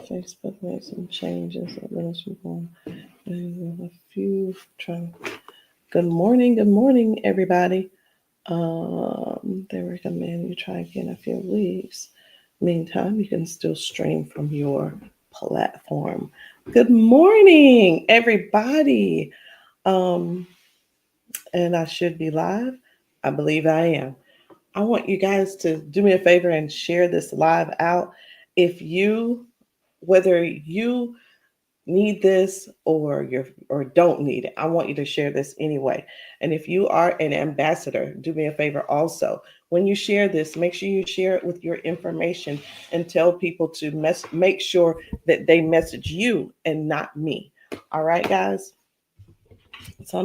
Facebook made some changes. A few trying. Good morning, everybody. They recommend you try again in a few weeks. Meantime, you can still stream from your platform. Good morning, everybody. Um, and I should be live. I believe I am. I want you guys to do me a favor and share this live out. If you, whether you need this or don't need it, I want you to share this anyway. And if you are an ambassador, do me a favor also. When you share this, make sure you share it with your information and tell people to make sure that they message you and not me. All right, guys. So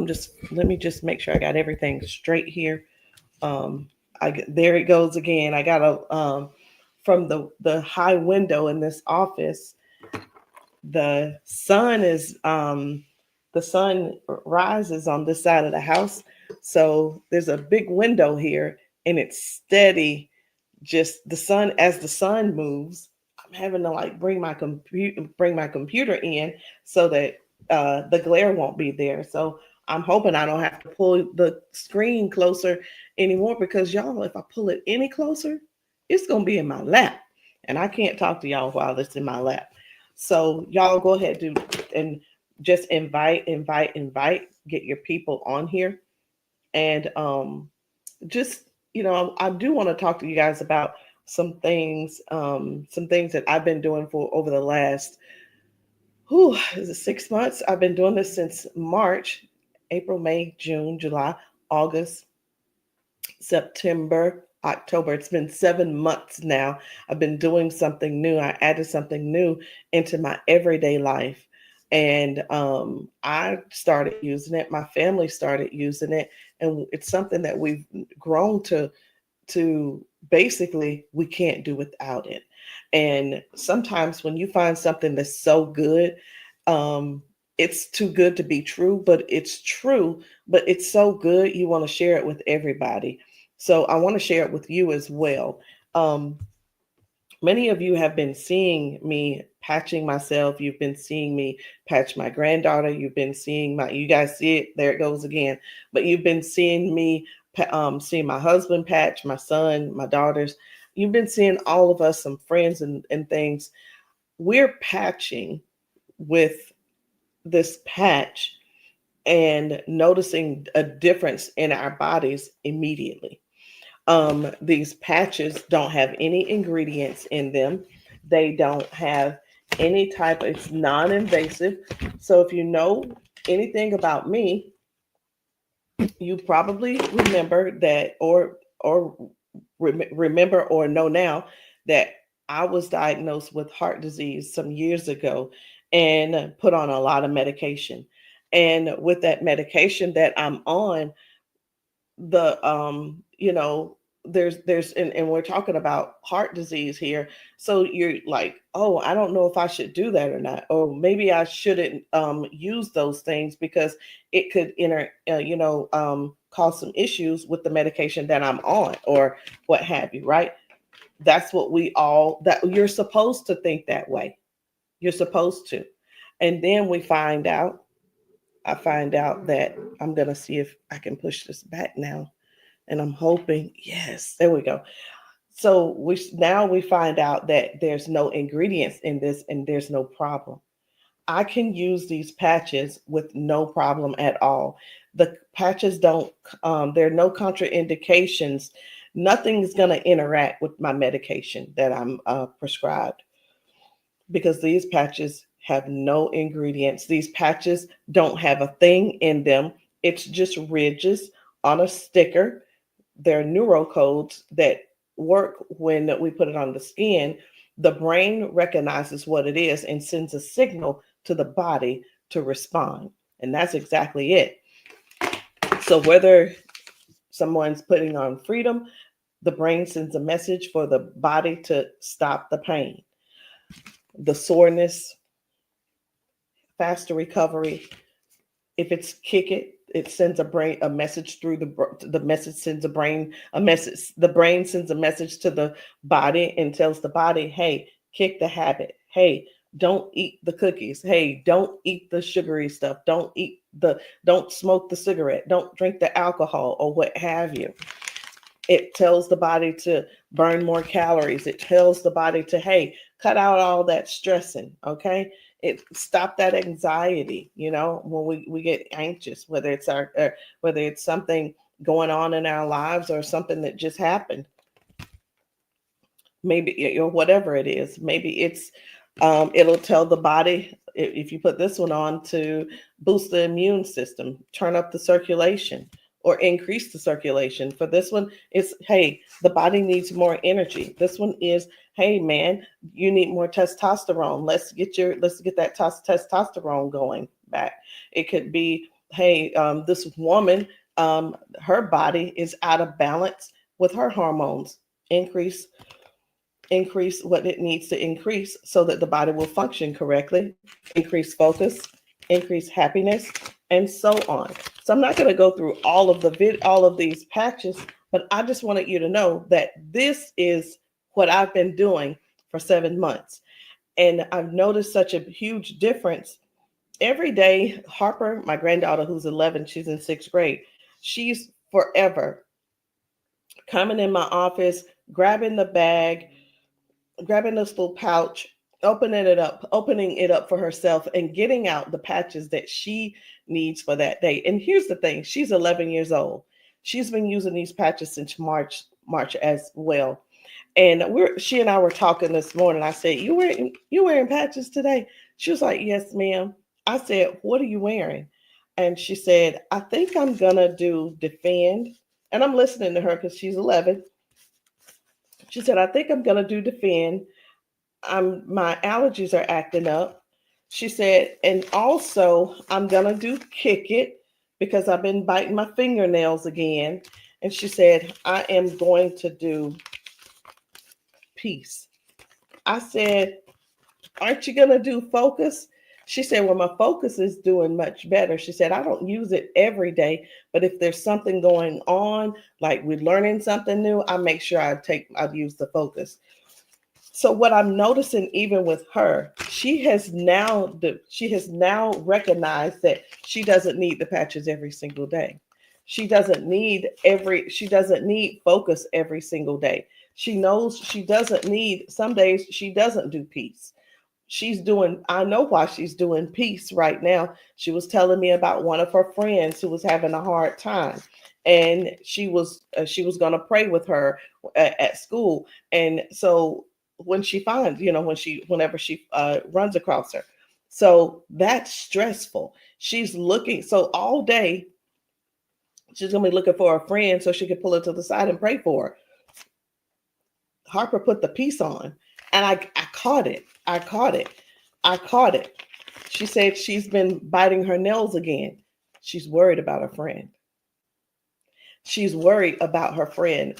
let me just make sure I got everything straight here. Um, there it goes again. I got a from the high window in this office. The sun is the sun rises on this side of the house, so there's a big window here, and it's steady. Just the sun as the sun moves. I'm having to like bring my computer in so that the glare won't be there. So I'm hoping I don't have to pull the screen closer anymore because y'all, if I pull it any closer, it's gonna be in my lap, and I can't talk to y'all while it's in my lap. So y'all go ahead and just invite, get your people on here, and just I do want to talk to you guys about some things that I've been doing for over the last is it 6 months. I've been doing this since March, April, May, June, July, August, September, October. It's been 7 months now. I've been doing something new. I added something new into my everyday life. And I started using it. My family started using it. And it's something that we've grown to basically we can't do without it. And sometimes when you find something that's so good, um, it's too good to be true, but it's true, but it's so good you want to share it with everybody. So I want to share it with you as well. Um, Many of you have been seeing me patching myself. You've been seeing me patch my granddaughter. You've been seeing you guys see it, there it goes again. But you've been seeing me, seeing my husband patch, my son, my daughters. You've been seeing all of us, some friends and things. We're patching with this patch and noticing a difference in our bodies immediately. These patches don't have any ingredients in them. They don't have any type, it's non-invasive. So if you know anything about me, you probably remember that remember or know now that I was diagnosed with heart disease some years ago and put on a lot of medication. And with that medication that I'm on, the there's and we're talking about heart disease here, so you're like, oh, I don't know if I should do that or not, or maybe I shouldn't use those things because it could cause some issues with the medication that I'm on or what have you, right? That's what we all that you're supposed to think that way. You're supposed to. And then I find out that I'm gonna see if I can push this back now, and I'm hoping, yes, there we go. So we find out that there's no ingredients in this and there's no problem. I can use these patches with no problem at all. The patches don't, there are no contraindications. Nothing's going to interact with my medication that I'm prescribed because these patches have no ingredients. These patches don't have a thing in them. It's just ridges on a sticker. They're neurocodes that work when we put it on the skin. The brain recognizes what it is and sends a signal to the body to respond. And that's exactly it. So whether someone's putting on freedom, the brain sends a message for the body to stop the pain, the soreness, faster recovery. If it's kick it sends a message through the message sends a brain a message. The brain sends a message to the body and tells the body, hey, kick the habit. Hey, Don't eat the cookies. Hey, don't eat the sugary stuff. Don't smoke the cigarette. Don't drink the alcohol or what have you. It tells the body to burn more calories. It tells the body to, hey, cut out all that stressing. Okay. It stop that anxiety, when we get anxious, whether it's something going on in our lives or something that just happened. Maybe, or whatever it is. Maybe it'll tell the body, if you put this one on, to boost the immune system, turn up the circulation, or increase the circulation. For this one, it's, hey, the body needs more energy. This one is, hey man, you need more testosterone. Let's get that testosterone going back. It could be, hey, this woman, her body is out of balance with her hormones. Increase what it needs to increase so that the body will function correctly, increase focus, increase happiness, and so on. So I'm not going to go through all of these patches, but I just wanted you to know that this is what I've been doing for 7 months. And I've noticed such a huge difference. Every day, Harper, my granddaughter who's 11, she's in 6th grade, she's forever coming in my office, grabbing the bag, grabbing this little pouch, opening it up for herself and getting out the patches that she needs for that day. And here's the thing, she's 11 years old. She's been using these patches since March as well. And she and I were talking this morning. I said, you wearing patches today? She was like, yes, ma'am. I said, what are you wearing? And she said, I think I'm gonna do Defend. And I'm listening to her because she's 11. She said, I think I'm going to do Defend. My allergies are acting up. She said, and also I'm going to do Kick It because I've been biting my fingernails again. And she said, I am going to do Peace. I said, aren't you going to do Focus? She said, well, my Focus is doing much better. She said, I don't use it every day, but if there's something going on, like we're learning something new, I make sure I'd use the Focus. So what I'm noticing, even with her, she has now recognized that she doesn't need the patches every single day. She doesn't need Focus every single day. She knows she doesn't need, some days she doesn't do Peace. I know why she's doing Peace right now. She was telling me about one of her friends who was having a hard time, and she was going to pray with her at school. And so when she finds, whenever she runs across her, so that's stressful. So all day she's going to be looking for a friend so she can pull her to the side and pray for her. Harper put the Peace on, and I caught it. I caught it. She said she's been biting her nails again. She's worried about her friend.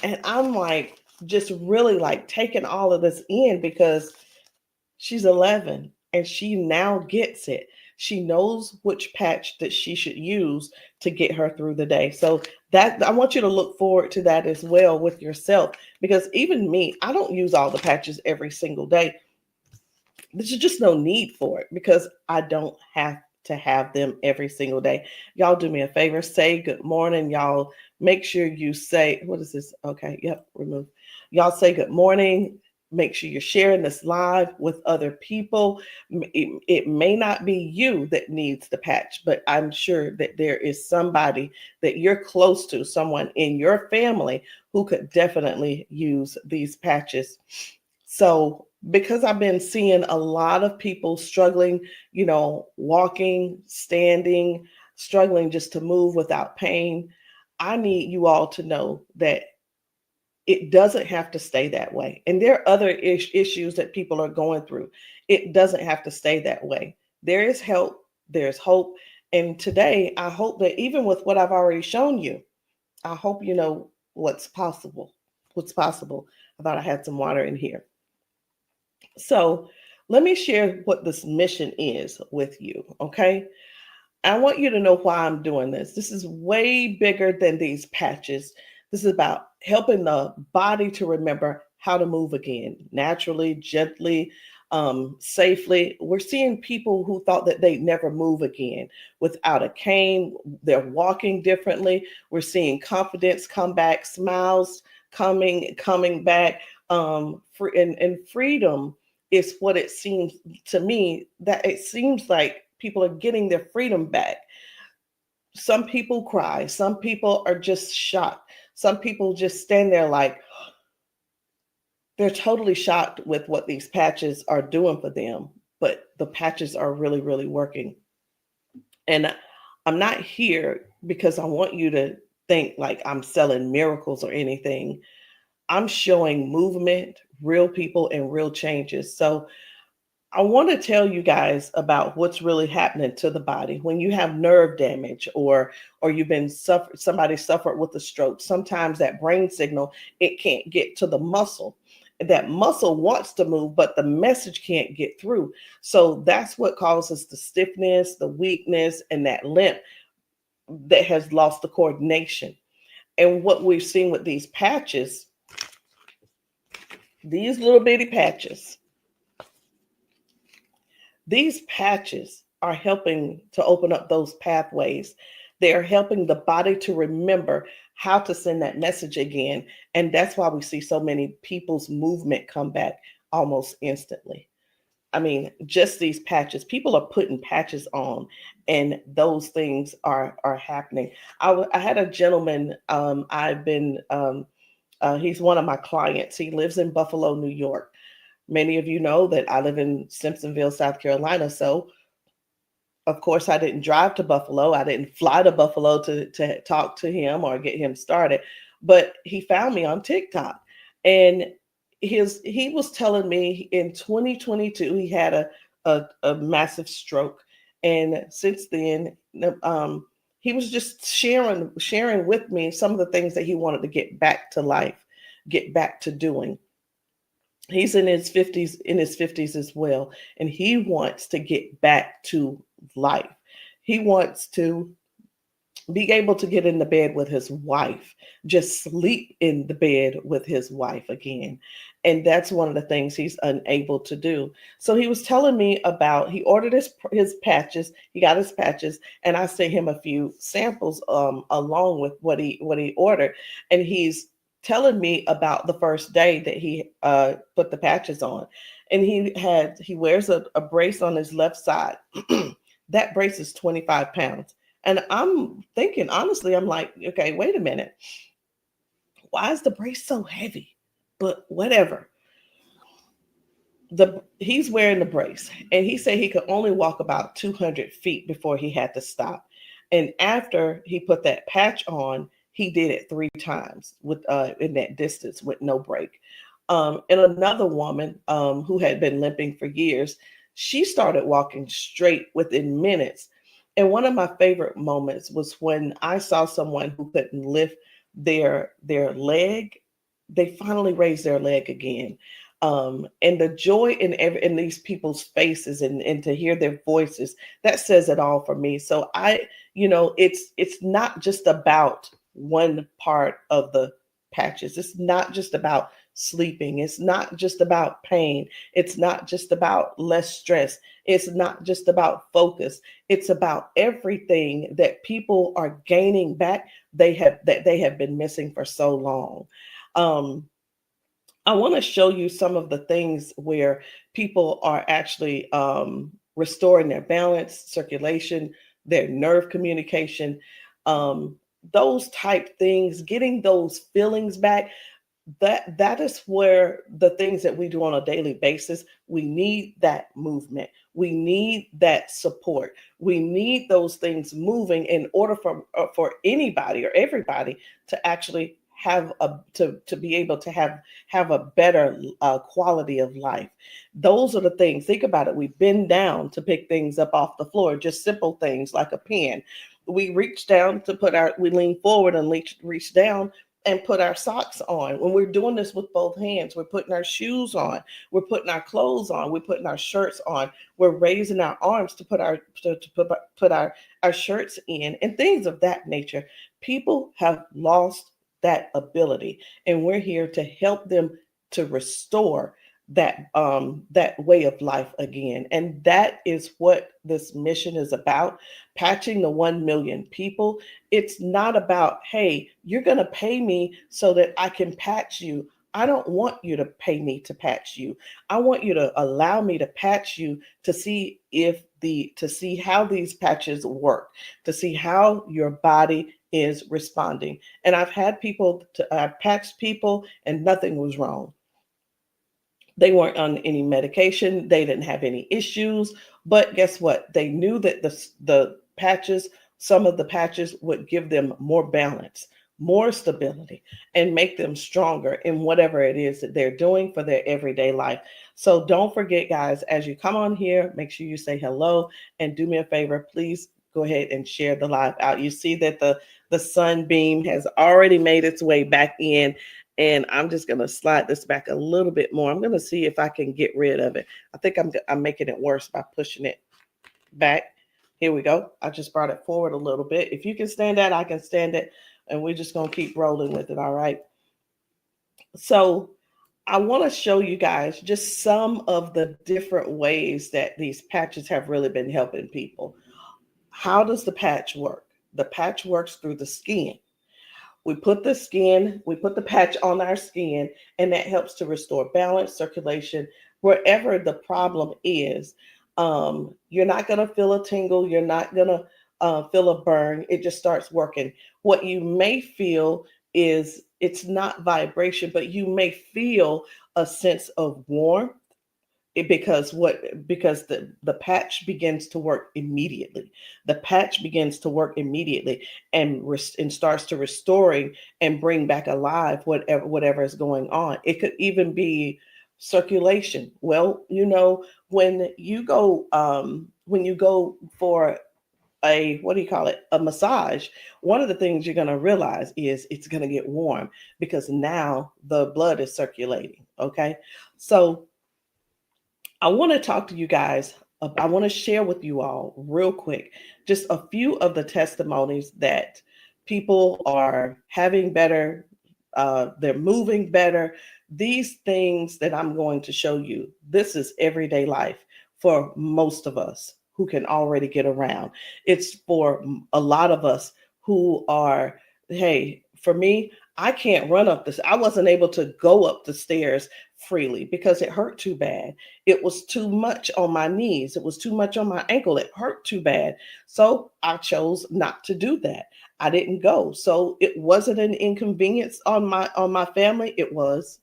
And I'm like, just really like taking all of this in because she's 11 and she now gets it. She knows which patch that she should use to get her through the day. So that, I want you to look forward to that as well with yourself, because even me, I don't use all the patches every single day. There's just no need for it because I don't have to have them every single day. Y'all do me a favor, say good morning. Y'all make sure you say, what is this? Okay, yep, remove. Y'all say good morning. Make sure you're sharing this live with other people. It may not be you that needs the patch, but I'm sure that there is somebody that you're close to, someone in your family who could definitely use these patches. So because I've been seeing a lot of people struggling, walking, standing, struggling just to move without pain, I need you all to know that it doesn't have to stay that way. And there are other issues that people are going through. It doesn't have to stay that way. There is help, there's hope. And today, I hope that even with what I've already shown you, I hope you know what's possible. I thought I had some water in here. So let me share what this mission is with you, okay? I want you to know why I'm doing this. This is way bigger than these patches. This is about helping the body to remember how to move again, naturally, gently, safely. We're seeing people who thought that they'd never move again without a cane. They're walking differently. We're seeing confidence come back, smiles coming back. And freedom is what it seems to me, that it seems like people are getting their freedom back. Some people cry. Some people are just shocked. Some people just stand there like they're totally shocked with what these patches are doing for them. But the patches are really, really working. And I'm not here because I want you to think like I'm selling miracles or anything. I'm showing movement, real people, and real changes. So I want to tell you guys about what's really happening to the body when you have nerve damage, or you've been somebody suffered with a stroke. Sometimes that brain signal, it can't get to the muscle. That muscle wants to move, but the message can't get through. So that's what causes the stiffness, the weakness, and that limp that has lost the coordination. And what we've seen with these patches, these little bitty patches, these patches are helping to open up those pathways. They are helping the body to remember how to send that message again. And that's why we see so many people's movement come back almost instantly. I mean, just these patches, people are putting patches on, and those things are happening. I had a gentleman, he's one of my clients. He lives in Buffalo, New York. Many of you know that I live in Simpsonville, South Carolina. So, of course, I didn't drive to Buffalo. I didn't fly to Buffalo to talk to him or get him started. But he found me on TikTok. And he was telling me in 2022 he had a massive stroke. And since then, he was just sharing with me some of the things that he wanted to get back to life, get back to doing. He's in his 50s as well, and he wants to get back to life. He wants to be able to get in the bed with his wife, just sleep in the bed with his wife again. And that's one of the things he's unable to do. So he was telling me about, he ordered his patches, he got his patches, and I sent him a few samples along with what he ordered. And he's telling me about the first day that he put the patches on. And he wears a brace on his left side. That brace is 25 pounds. And I'm thinking, honestly, I'm like, okay, wait a minute. Why is the brace so heavy? But whatever. He's wearing the brace, and he said he could only walk about 200 feet before he had to stop. And after he put that patch on, he did it 3 times with in that distance with no break. And another woman who had been limping for years, she started walking straight within minutes. And one of my favorite moments was when I saw someone who couldn't lift their leg. They finally raised their leg again. And the joy in these people's faces, and to hear their voices, that says it all for me. So it's not just about one part of the patches. It's not just about sleeping. It's not just about pain. It's not just about less stress. It's not just about focus. It's about everything that people are gaining back that they have been missing for so long. Um, I want to show you some of the things where people are actually restoring their balance, circulation, their nerve communication, um, those type things, getting those feelings back. That is where the things that we do on a daily basis, we need that movement. We need that support. We need those things moving in order for anybody or everybody to actually have to be able to have a better quality of life. Those are the things. Think about it. We bend down to pick things up off the floor, just simple things like a pen. We reach down to we lean forward and reach down and put our socks on. When we're doing this with both hands, we're putting our shoes on, we're putting our clothes on, we're putting our shirts on, we're raising our arms to put our shirts in, and things of that nature. People have lost that ability, and we're here to help them to restore that way of life again. And that is what this mission is about, patching the 1 million people. It's not about, hey, you're going to pay me so that I can patch you. I don't want you to pay me to patch you. I want you to allow me to patch you to see to see how these patches work, to see how your body is responding. And I've patched people and nothing was wrong. They weren't on any medication. They didn't have any issues. But guess what? They knew that the patches, some of the patches would give them more balance, more stability, and make them stronger in whatever it is that they're doing for their everyday life. So don't forget, guys, as you come on here, make sure you say hello and do me a favor. Please go ahead and share the live out. You see that the sunbeam has already made its way back in. And I'm just going to slide this back a little bit more. I'm going to see if I can get rid of it. I think I'm making it worse by pushing it back. Here we go. I just brought it forward a little bit. If you can stand that, I can stand it. And we're just going to keep rolling with it. All right. So I want to show you guys just some of the different ways that these patches have really been helping people. How does the patch work? The patch works through the skin. We put the patch on our skin, and that helps to restore balance, circulation, wherever the problem is. You're not going to feel a tingle. You're not going to feel a burn. It just starts working. What you may feel is it's not vibration, but you may feel a sense of warmth. Because the patch begins to work immediately. The patch begins to work immediately and starts to restoring and bring back alive whatever is going on. It could even be circulation. Well, when you go for a massage, one of the things you're going to realize is it's going to get warm because now the blood is circulating. Okay, so I want to talk to you guys. I want to share with you all real quick just a few of the testimonies that people are having better. They're moving better. These things that I'm going to show you, this is everyday life for most of us who can already get around. It's for a lot of us who are, hey, for me, I can't run up this. I wasn't able to go up the stairs freely because it hurt too bad. It was too much on my knees. It was too much on my ankle. It hurt too bad. So I chose not to do that. I didn't go. So it wasn't an inconvenience on my family. It was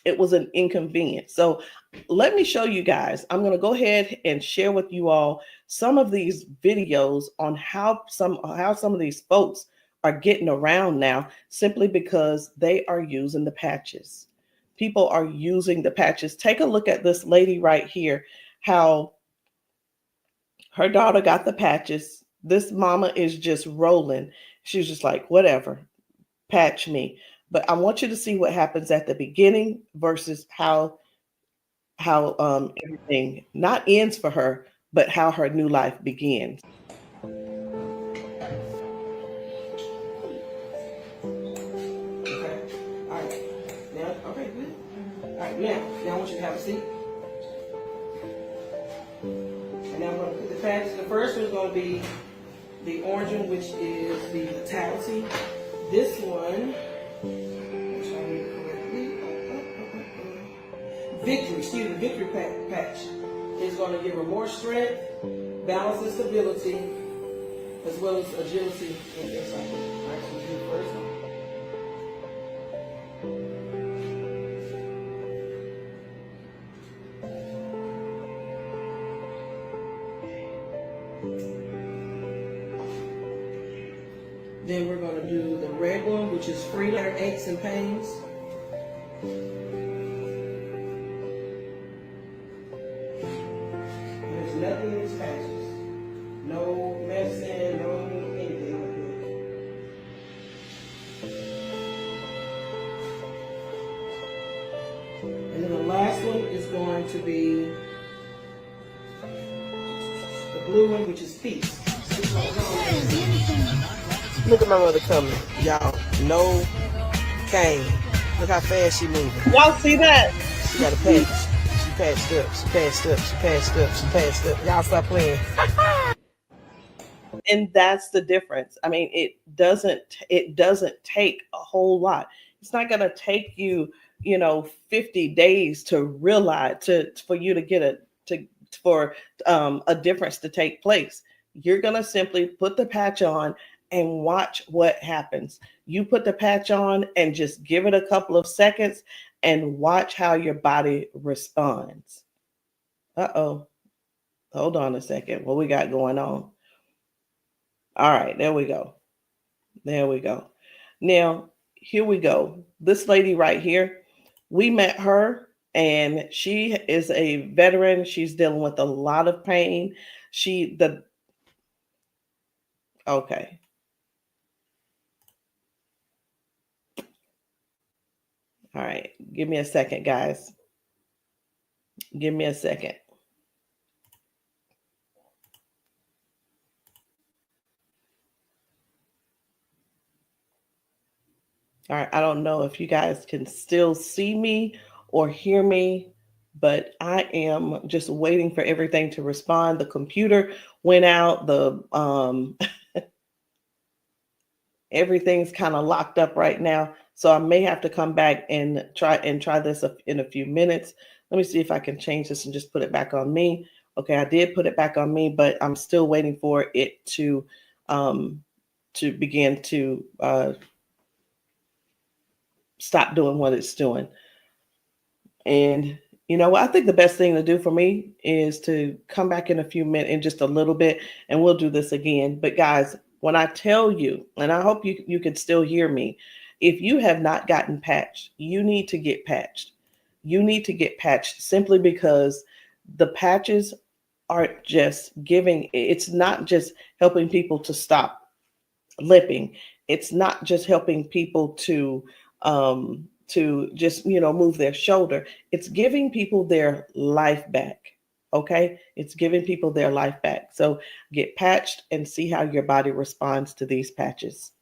an inconvenience. So let me show you guys. I'm going to go ahead and share with you all some of these videos on how some of these folks are getting around now simply because they are using the patches. People are using the patches. Take a look at this lady right here, how her daughter got the patches. This mama is just rolling. She's just like, whatever, patch me. But I want you to see what happens at the beginning versus how everything not ends for her, but how her new life begins. Now I want you to have a seat. And now I'm going to put the patches. The first one is going to be the orange one, which is the Vitality. This one, Victory patch is going to give her more strength, balance and stability, as well as agility and excitement. All right, so we'll do the first one. Then we're going to do the red one, which is freedom, aches and pains. There's nothing in these patches. No medicine, no anything like that. And then the last one is going to be the blue one, which is peace. Look at my mother coming, y'all. No cane. Look how fast she moving. Y'all see that? She got a patch. She patched up. She patched up. She patched up. She patched up. Y'all stop playing. And that's the difference. I mean, it doesn't take a whole lot. It's not going to take you, 50 days to realize to for you to get for a difference to take place. You're going to simply put the patch on and watch what happens. You put the patch on and just give it a couple of seconds and watch how your body responds. Uh-oh. Hold on a second. What we got going on? All right, there we go. There we go. Now, here we go. This lady right here, we met her and she is a veteran. She's dealing with a lot of pain. Okay. All right. Give me a second, guys. Give me a second. All right. I don't know if you guys can still see me or hear me, but I am just waiting for everything to respond. The computer went out. The everything's kind of locked up right now, so I may have to come back and try this in a few minutes. Let me see if I can change this and just put it back on me. Okay, I did put it back on me, but I'm still waiting for it um to begin to stop doing what it's doing. And I think the best thing to do for me is to come back in a few minutes, in just a little bit, and we'll do this again. But guys, when I tell you, and I hope you can still hear me, if you have not gotten patched, you need to get patched. You need to get patched simply because the patches aren't just giving, it's not just helping people to stop lipping. It's not just helping people to just move their shoulder. It's giving people their life back. Okay, it's giving people their life back. So get patched and see how your body responds to these patches.